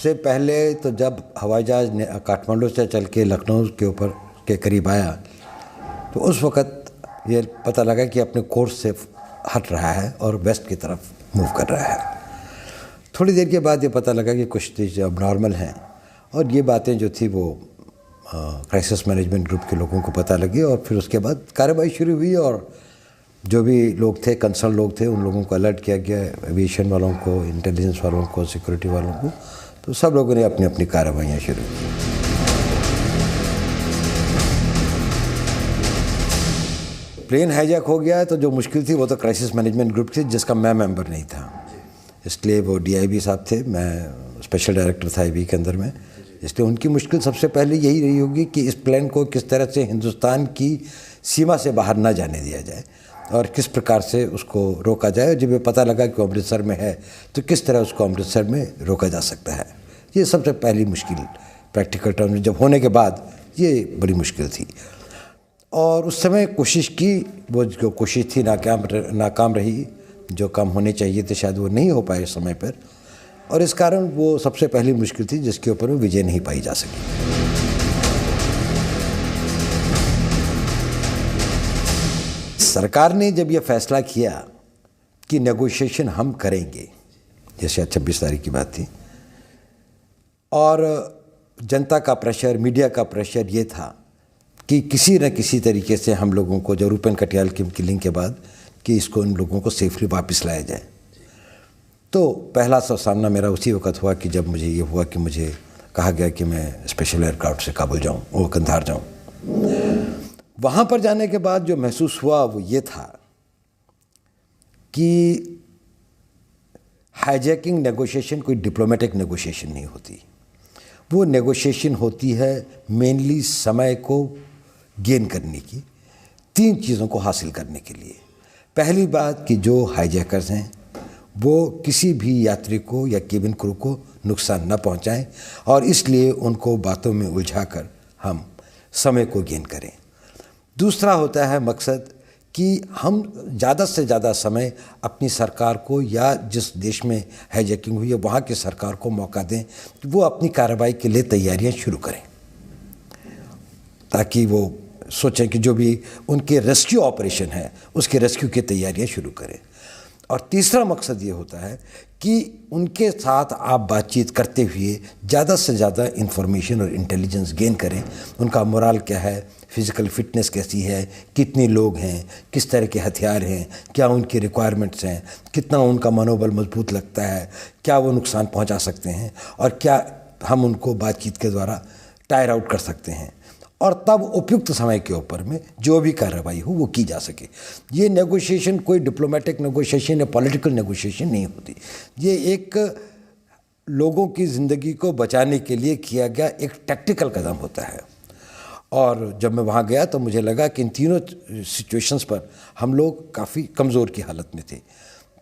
सबसे पहले तो जब हवाई जहाज़ काठमांडू से चल के लखनऊ के ऊपर के करीब आया तो उस वक़्त ये पता लगा कि अपने कोर्स से हट रहा है और वेस्ट की तरफ मूव कर रहा है। थोड़ी देर के बाद ये पता लगा कि कुछ चीज़ें अब नॉर्मल हैं और ये बातें जो थी वो क्राइसिस मैनेजमेंट ग्रुप के लोगों को पता लगी और फिर उसके बाद कार्रवाई शुरू हुई और जो भी लोग थे, कंसर्न लोग थे, उन लोगों को अलर्ट किया गया, एविएशन वालों को, इंटेलिजेंस वालों को, सिक्योरिटी वालों को। तो सब लोगों ने अपनी अपनी कार्रवाइयाँ शुरू की। प्लेन हाईजैक हो गया तो जो मुश्किल थी वो तो क्राइसिस मैनेजमेंट ग्रुप थी जिसका मैं मेंबर नहीं था, इसलिए वो DIB साहब थे, मैं स्पेशल डायरेक्टर था IB के अंदर में। इसलिए उनकी मुश्किल सबसे पहले यही रही होगी कि इस प्लेन को किस तरह से हिंदुस्तान की सीमा से बाहर ना जाने दिया जाए और किस प्रकार से उसको रोका जाए। जब ये पता लगा कि अमृतसर में है तो किस तरह उसको अमृतसर में रोका जा सकता है। ये सबसे पहली मुश्किल प्रैक्टिकल टर्म में जब होने के बाद ये बड़ी मुश्किल थी और उस समय कोशिश की, वो जो कोशिश थी नाकाम रही। जो काम होने चाहिए थे शायद वो नहीं हो पाए उस समय पर और इस कारण वो सबसे पहली मुश्किल थी जिसके ऊपर में विजय नहीं पाई जा सकी। सरकार ने जब ये फैसला किया कि नेगोशिएशन हम करेंगे, जैसे 26 तारीख की बात थी, और जनता का प्रेशर, मीडिया का प्रेशर ये था कि किसी न किसी तरीके से हम लोगों को, जो रूपेन कटियाल की किलिंग के बाद, कि इसको इन लोगों को सेफली वापस लाया जाए। तो पहला सा सामना मेरा उसी वक्त हुआ कि जब मुझे ये हुआ कि मुझे कहा गया कि मैं स्पेशल एयरक्राफ्ट से काबुल जाऊँ, वो कंधार जाऊँ। वहाँ पर जाने के बाद जो महसूस हुआ वो ये था कि हाईजैकिंग नेगोशिएशन कोई डिप्लोमेटिक नेगोशिएशन नहीं होती। वो नेगोशिएशन होती है मेनली समय को गेन करने की, 3 चीज़ों को हासिल करने के लिए। पहली बात कि जो हाईजैकर्स हैं वो किसी भी यात्री को या केबिन क्रू को नुकसान न पहुंचाएं और इसलिए उनको बातों में उलझाकर हम समय को गेन करें। दूसरा होता है मकसद कि हम ज़्यादा से ज़्यादा समय अपनी सरकार को या जिस देश में हाईजैकिंग हुई है वहाँ की सरकार को मौका दें कि वो अपनी कार्रवाई के लिए तैयारियां शुरू करें, ताकि वो सोचें कि जो भी उनके रेस्क्यू ऑपरेशन है उसके रेस्क्यू की तैयारियां शुरू करें। और तीसरा मकसद ये होता है कि उनके साथ आप बातचीत करते हुए ज़्यादा से ज़्यादा इंफॉर्मेशन और इंटेलिजेंस गेन करें। उनका मोरल क्या है, फिज़िकल फिटनेस कैसी है, कितने लोग हैं, किस तरह के हथियार हैं, क्या उनकी रिक्वायरमेंट्स हैं, कितना उनका मनोबल मजबूत लगता है, क्या वो नुकसान पहुंचा सकते हैं और क्या हम उनको बातचीत के द्वारा टायर आउट कर सकते हैं और तब उपयुक्त समय के ऊपर में जो भी कार्रवाई हो वो की जा सके। ये नेगोशिएशन कोई डिप्लोमेटिक नेगोशिएशन या पॉलिटिकल नेगोशिएशन नहीं होती। ये एक लोगों की ज़िंदगी को बचाने के लिए किया गया एक टैक्टिकल कदम होता है। और जब मैं वहाँ गया तो मुझे लगा कि इन तीनों सिचुएशंस पर हम लोग काफ़ी कमज़ोर की हालत में थे।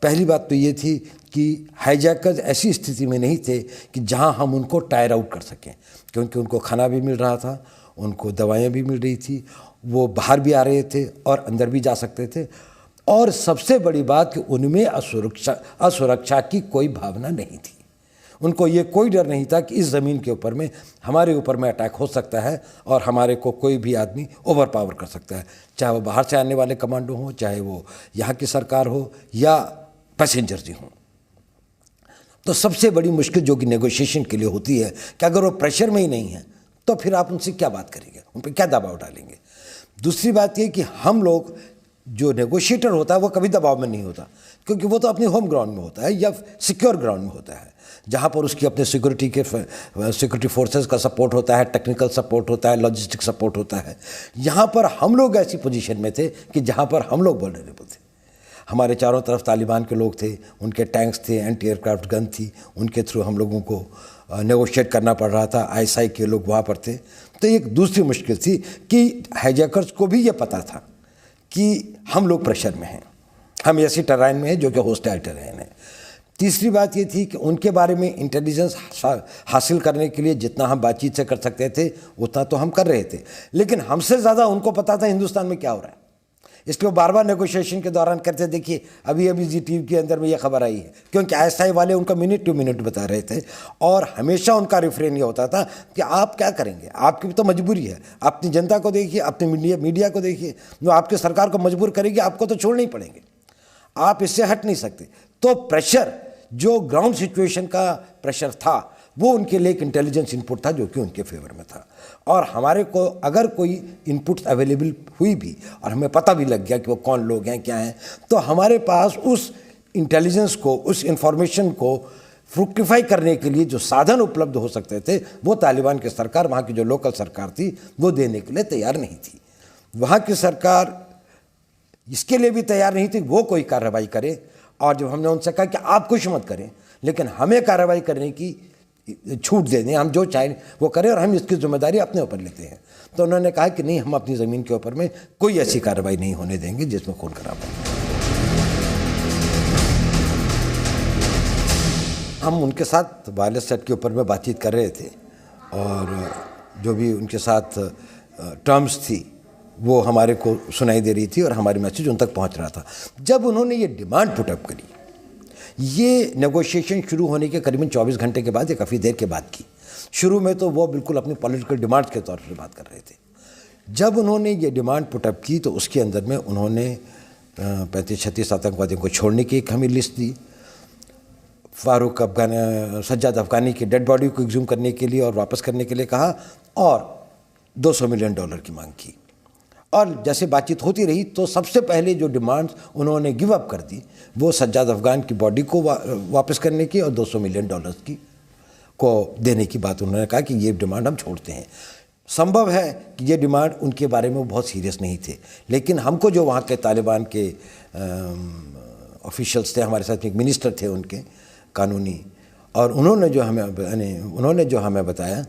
पहली बात तो ये थी कि हाईजैकर्स ऐसी स्थिति में नहीं थे कि जहाँ हम उनको टायर आउट कर सकें, क्योंकि उनको खाना भी मिल रहा था, उनको दवाइयाँ भी मिल रही थी, वो बाहर भी आ रहे थे और अंदर भी जा सकते थे। और सबसे बड़ी बात कि उनमें असुरक्षा की कोई भावना नहीं थी। उनको ये कोई डर नहीं था कि इस ज़मीन के ऊपर में हमारे ऊपर में अटैक हो सकता है और हमारे को कोई भी आदमी ओवर पावर कर सकता है, चाहे वो बाहर से आने वाले कमांडो हों, चाहे वो यहाँ की सरकार हो या पैसेंजर्स ही हों। तो सबसे बड़ी मुश्किल जो कि नेगोशिएशन के लिए होती है कि अगर वो प्रेशर में ही नहीं है तो फिर आप उनसे क्या बात करेंगे, उन पर क्या दबाव डालेंगे। दूसरी बात ये कि हम लोग, जो नेगोशिएटर होता है वो कभी दबाव में नहीं होता, क्योंकि वो तो अपने होम ग्राउंड में होता है या सिक्योर ग्राउंड में होता है, जहाँ पर उसकी अपने सिक्योरिटी फोर्सेस का सपोर्ट होता है, टेक्निकल सपोर्ट होता है, लॉजिस्टिक सपोर्ट होता है। यहाँ पर हम लोग ऐसी पोजीशन में थे कि जहाँ पर हम लोग वल्नरेबल थे। हमारे चारों तरफ तालिबान के लोग थे, उनके टैंक्स थे, एंटी एयरक्राफ्ट गन थी, उनके थ्रू हम लोगों को नेगोशिएट करना पड़ रहा था। ISI के लोग वहाँ पर थे। तो एक दूसरी मुश्किल थी कि हाईजैकर्स को भी ये पता था कि हम लोग प्रेशर में हैं, हम ऐसी टर्राइन में हैं जो कि होस्टाइल टर्राइन है। तीसरी बात ये थी कि उनके बारे में इंटेलिजेंस हासिल करने के लिए जितना हम बातचीत से कर सकते थे उतना तो हम कर रहे थे, लेकिन हमसे ज़्यादा उनको पता था हिंदुस्तान में क्या हो रहा है। इसलिए वो बार बार नेगोशिएशन के दौरान करते, देखिए अभी अभी जी टीवी के अंदर में ये खबर आई है, क्योंकि ISI वाले उनका मिनट टू मिनट बता रहे थे और हमेशा उनका रिफ्रेन ये होता था कि आप क्या करेंगे, आपकी भी तो मजबूरी है, अपनी जनता को देखिए, अपनी मीडिया को देखिए, जो आपकी सरकार को मजबूर करेगी आपको तो छोड़ने ही पड़ेंगे, आप इससे हट नहीं सकते। तो प्रेशर जो ग्राउंड सिचुएशन का प्रेशर था वो उनके लिए एक इंटेलिजेंस इनपुट था जो कि उनके फेवर में था। और हमारे को अगर कोई इनपुट्स अवेलेबल हुई भी और हमें पता भी लग गया कि वो कौन लोग हैं क्या हैं, तो हमारे पास उस इंटेलिजेंस को, उस इंफॉर्मेशन को फ्रुक्टिफाई करने के लिए जो साधन उपलब्ध हो सकते थे वो तालिबान की सरकार, वहाँ की जो लोकल सरकार थी, वो देने के लिए तैयार नहीं थी। वहाँ की सरकार इसके लिए भी तैयार नहीं थी वो कोई कार्रवाई करे। और जब हमने उनसे कहा कि आप कुछ मत करें लेकिन हमें कार्रवाई करने की छूट दे दें, हम जो चाहें वो करें और हम इसकी जिम्मेदारी अपने ऊपर लेते हैं, तो उन्होंने कहा कि नहीं, हम अपनी ज़मीन के ऊपर में कोई ऐसी कार्रवाई नहीं होने देंगे जिसमें खून खराबा हो। हम उनके साथ वायरलेस सेट के ऊपर में बातचीत कर रहे थे और जो भी उनके साथ टर्म्स थी वो हमारे को सुनाई दे रही थी और हमारी मैसेज उन तक पहुंच रहा था। जब उन्होंने ये डिमांड पुटअप करी, ये नेगोशिएशन शुरू होने के करीबन 24 घंटे के बाद या काफ़ी देर के बाद की, शुरू में तो वो बिल्कुल अपनी पॉलिटिकल डिमांड्स के तौर पर बात कर रहे थे। जब उन्होंने ये डिमांड पुटअप की तो उसके अंदर में उन्होंने 35-36 आतंकवादियों को छोड़ने की एक हमें लिस्ट दी, फारूक अफगानी, सज्जाद अफगानी की डेड बॉडी को एक्सह्यूम करने के लिए और वापस करने के लिए कहा और $200 मिलियन की मांग की। और जैसे बातचीत होती रही तो सबसे पहले जो डिमांड्स उन्होंने गिव अप कर दी वो सज्जाद अफगान की बॉडी को वापस करने की और $200 मिलियन की को देने की बात उन्होंने कहा कि ये डिमांड हम छोड़ते हैं। संभव है कि ये डिमांड उनके बारे में वो बहुत सीरियस नहीं थे, लेकिन हमको जो वहाँ के तालिबान के ऑफिशियल्स थे, हमारे साथ एक मिनिस्टर थे उनके कानूनी, और उन्होंने जो हमें बताया,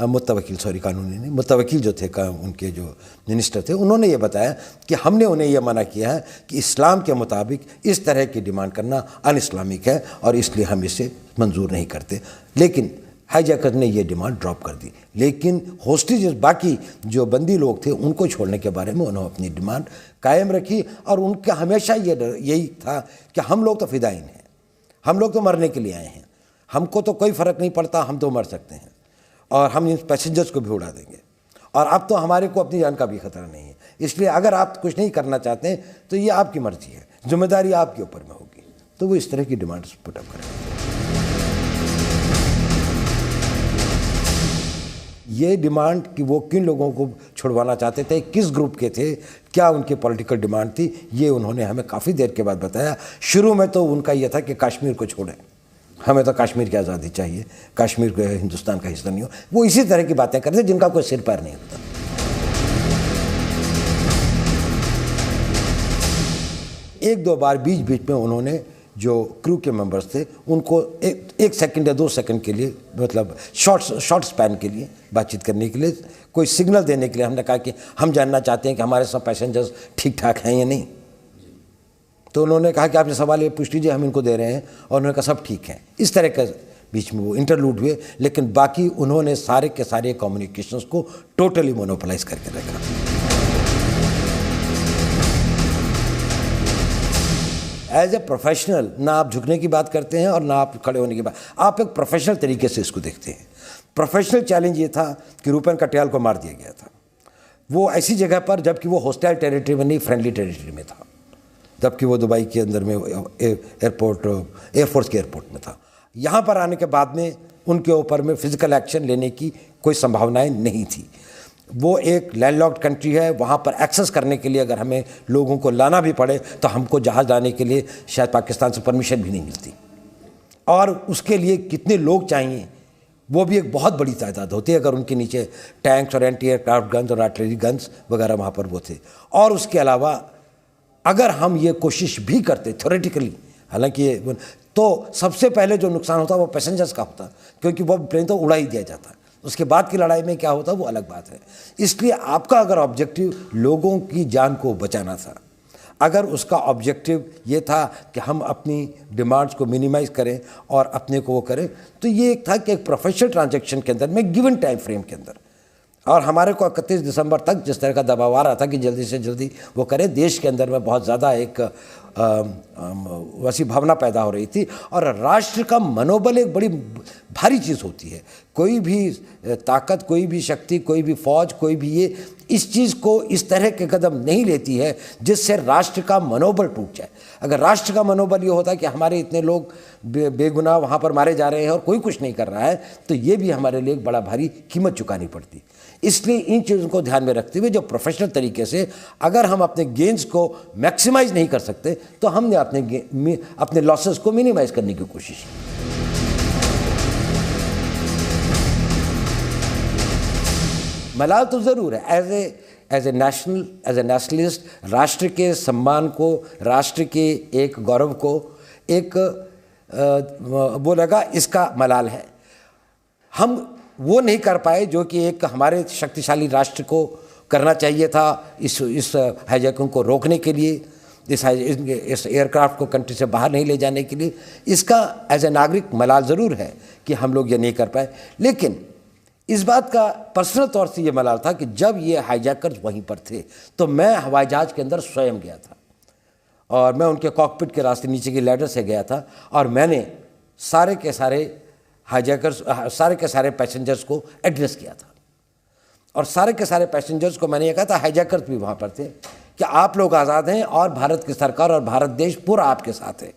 मुत्तवकील, सॉरी कानूनी नहीं, मुत्तवकील जो थे उनके जो मिनिस्टर थे, उन्होंने ये बताया कि हमने उन्हें यह मना किया है कि इस्लाम के मुताबिक इस तरह की डिमांड करना अन इस्लामिक है और इसलिए हम इसे मंजूर नहीं करते। लेकिन हाईजैकर ने ये डिमांड ड्रॉप कर दी, लेकिन होस्टेजेस, बाकी जो बंदी लोग थे, उनको छोड़ने के बारे में उन्होंने अपनी डिमांड कायम रखी। और उनका हमेशा यही था कि हम लोग तो फिदाइन हैं, हम लोग तो मरने के लिए आए हैं, हमको तो कोई फ़र्क नहीं पड़ता, हम तो मर सकते हैं और हम इन पैसेंजर्स को भी उड़ा देंगे, और अब तो हमारे को अपनी जान का भी खतरा नहीं है, इसलिए अगर आप कुछ नहीं करना चाहते हैं तो ये आपकी मर्जी है, जिम्मेदारी आपके ऊपर में होगी। तो वो इस तरह की डिमांड्स पुटअप करेंगे। ये डिमांड कि वो किन लोगों को छुड़वाना चाहते थे, किस ग्रुप के थे, क्या उनकी पॉलिटिकल डिमांड थी, ये उन्होंने हमें काफ़ी देर के बाद बताया। शुरू में तो उनका ये था कि कश्मीर को छोड़ें, हमें तो कश्मीर की आज़ादी चाहिए, कश्मीर को हिंदुस्तान का हिस्सा नहीं हो। वो इसी तरह की बातें करते जिनका कोई सिर पैर नहीं होता। एक दो बार बीच बीच में उन्होंने जो क्रू के मेंबर्स थे उनको एक सेकंड या 2 सेकंड के लिए, मतलब शॉर्ट स्पैन के लिए बातचीत करने के लिए, कोई सिग्नल देने के लिए हमने कहा कि हम जानना चाहते हैं कि हमारे सब पैसेंजर्स ठीक ठाक हैं या नहीं। तो उन्होंने कहा कि आप ये सवाल ये पूछ लीजिए, हम इनको दे रहे हैं, और उन्होंने कहा सब ठीक है। इस तरह के बीच में वो इंटरलूड हुए, लेकिन बाकी उन्होंने सारे के सारे कम्युनिकेशंस को टोटली मोनोपोलाइज करके रखा। एज ए प्रोफेशनल, ना आप झुकने की बात करते हैं और ना आप खड़े होने की बात, आप एक प्रोफेशनल तरीके से इसको देखते हैं। प्रोफेशनल चैलेंज ये था कि रूपेन कटियाल को मार दिया गया था, वो ऐसी जगह पर जबकि वो हॉस्टाइल टेरिटरी में नहीं, फ्रेंडली टेरिटरी में था, जबकि वो दुबई के अंदर में एयरपोर्ट, एयरफोर्स के एयरपोर्ट में था। यहाँ पर आने के बाद में उनके ऊपर में फिजिकल एक्शन लेने की कोई संभावनाएं नहीं थी। वो एक लैंडलॉक्ड कंट्री है, वहाँ पर एक्सेस करने के लिए अगर हमें लोगों को लाना भी पड़े तो हमको जहाज़ लाने के लिए शायद पाकिस्तान से परमिशन भी नहीं मिलती, और उसके लिए कितने लोग चाहिए वो भी एक बहुत बड़ी तादाद होती है अगर उनके नीचे टैंक्स और एंटी एयरक्राफ्ट गन्स और आर्टिलरी गन्स वगैरह वहाँ पर वो थे। और उसके अलावा अगर हम ये कोशिश भी करते थ्योरेटिकली, हालांकि ये, तो सबसे पहले जो नुकसान होता वो पैसेंजर्स का होता, क्योंकि वो प्लेन तो उड़ा ही दिया जाता। उसके बाद की लड़ाई में क्या होता वो अलग बात है। इसलिए आपका अगर ऑब्जेक्टिव लोगों की जान को बचाना था, अगर उसका ऑब्जेक्टिव ये था कि हम अपनी डिमांड्स को मिनिमाइज़ करें और अपने को वो करें, तो ये एक था कि एक प्रोफेशनल ट्रांजैक्शन के अंदर में गिवन टाइम फ्रेम के अंदर और हमारे को 31 दिसंबर तक जिस तरह का दबाव आ रहा था कि जल्दी से जल्दी वो करें, देश के अंदर में बहुत ज़्यादा एक वैसी भावना पैदा हो रही थी। और राष्ट्र का मनोबल एक बड़ी भारी चीज़ होती है। कोई भी ताकत, कोई भी शक्ति, कोई भी फौज, कोई भी ये इस चीज़ को इस तरह के कदम नहीं लेती है जिससे राष्ट्र का मनोबल टूट जाए। अगर राष्ट्र का मनोबल ये होता कि हमारे इतने लोग बेगुनाह वहाँ पर मारे जा रहे हैं और कोई कुछ नहीं कर रहा है, तो ये भी हमारे लिए एक बड़ा भारी कीमत चुकानी पड़ती। इसलिए इन चीज़ों को ध्यान में रखते हुए जो प्रोफेशनल तरीके से अगर हम अपने गेन्स को मैक्सिमाइज नहीं कर सकते तो हमने अपने लॉसेस को मिनिमाइज करने की कोशिश की। मलाल तो ज़रूर है। एज ए नेशनलिस्ट राष्ट्र के सम्मान को, राष्ट्र के एक गौरव को एक वो लगा, इसका मलाल है। हम वो नहीं कर पाए जो कि एक हमारे शक्तिशाली राष्ट्र को करना चाहिए था इस हाईजैकिंग को रोकने के लिए, इस एयरक्राफ्ट को कंट्री से बाहर नहीं ले जाने के लिए। इसका एज ए नागरिक मलाल ज़रूर है कि हम लोग ये नहीं कर पाए। लेकिन इस बात का पर्सनल तौर से ये मलाल था कि जब ये हाईजैकर्स वहीं पर थे तो मैं हवाई जहाज़ के अंदर स्वयं गया था और मैं उनके कॉकपिट के रास्ते नीचे की लैडर से गया था और मैंने सारे के सारे हाईजैकर्स, सारे के सारे पैसेंजर्स को एड्रेस किया था। और सारे के सारे पैसेंजर्स को मैंने ये कहा था, हाईजैकर्स भी वहाँ पर थे, कि आप लोग आज़ाद हैं और भारत की सरकार और भारत देश पूरा आपके साथ है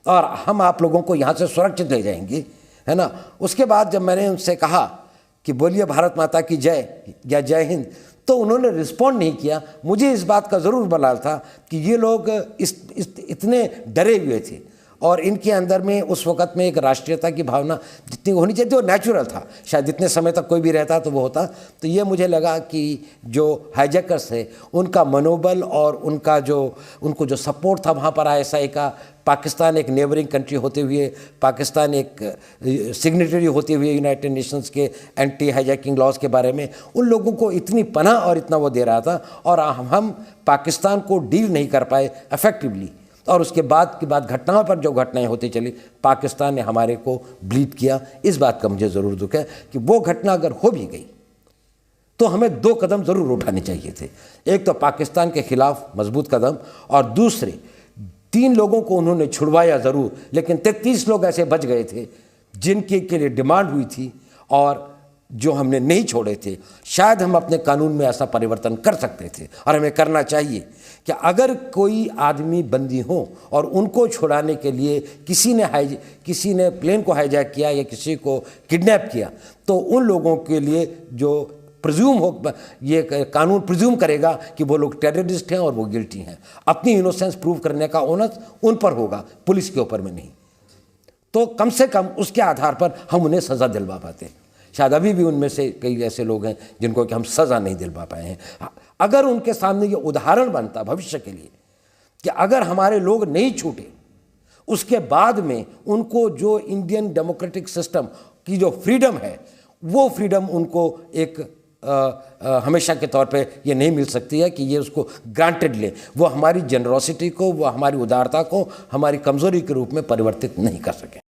और हम आप लोगों को यहाँ से सुरक्षित ले जाएंगे, है ना। उसके बाद जब मैंने उनसे कहा कि बोलिए भारत माता की जय या जय हिंद, तो उन्होंने रिस्पॉन्ड नहीं किया। मुझे इस बात का ज़रूर मलाल था कि ये लोग इतने डरे हुए थे और इनके अंदर में उस वक़्त में एक राष्ट्रीयता की भावना जितनी होनी चाहिए थी वो नेचुरल था। शायद इतने समय तक कोई भी रहता तो वो होता। तो ये मुझे लगा कि जो हाईजैकर्स थे उनका मनोबल और उनको जो सपोर्ट था वहाँ पर ISI का, पाकिस्तान एक नेबरिंग कंट्री होते हुए, पाकिस्तान एक सिग्नेटरी होते हुए यूनाइटेड नेशंस के एंटी हाईजैकिंग लॉज के बारे में, उन लोगों को इतनी पनाह और इतना वो दे रहा था और हम पाकिस्तान को डील नहीं कर पाए इफेक्टिवली। और उसके बाद की बात घटनाओं पर जो घटनाएं होती चली, पाकिस्तान ने हमारे को ब्लीड किया। इस बात का मुझे ज़रूर दुख है कि वो घटना अगर हो भी गई तो हमें 2 कदम ज़रूर उठाने चाहिए थे। एक तो पाकिस्तान के खिलाफ मजबूत कदम और दूसरे 3 लोगों को उन्होंने छुड़वाया ज़रूर, लेकिन 33 लोग ऐसे बच गए थे जिनके के लिए डिमांड हुई थी और जो हमने नहीं छोड़े थे। शायद हम अपने कानून में ऐसा परिवर्तन कर सकते थे और हमें करना चाहिए कि अगर कोई आदमी बंदी हो और उनको छुड़ाने के लिए किसी ने प्लेन को हाईजैक किया या किसी को किडनैप किया, तो उन लोगों के लिए जो प्रिज्यूम हो, ये कानून प्रिज्यूम करेगा कि वो लोग टेररिस्ट हैं और वो गिल्टी हैं। अपनी इनोसेंस प्रूव करने का ओनस उन पर होगा, पुलिस के ऊपर में नहीं। तो कम से कम उसके आधार पर हम उन्हें सज़ा दिलवा पाते। शायद अभी भी उनमें से कई ऐसे लोग हैं जिनको कि हम सज़ा नहीं दिलवा पाए हैं। अगर उनके सामने ये उदाहरण बनता भविष्य के लिए कि अगर हमारे लोग नहीं छूटे, उसके बाद में उनको जो इंडियन डेमोक्रेटिक सिस्टम की जो फ्रीडम है, वो फ्रीडम उनको एक हमेशा के तौर पे ये नहीं मिल सकती है कि ये उसको ग्रांटेड ले। वो हमारी जनरोसिटी को, वो हमारी उदारता को हमारी कमज़ोरी के रूप में परिवर्तित नहीं कर सके।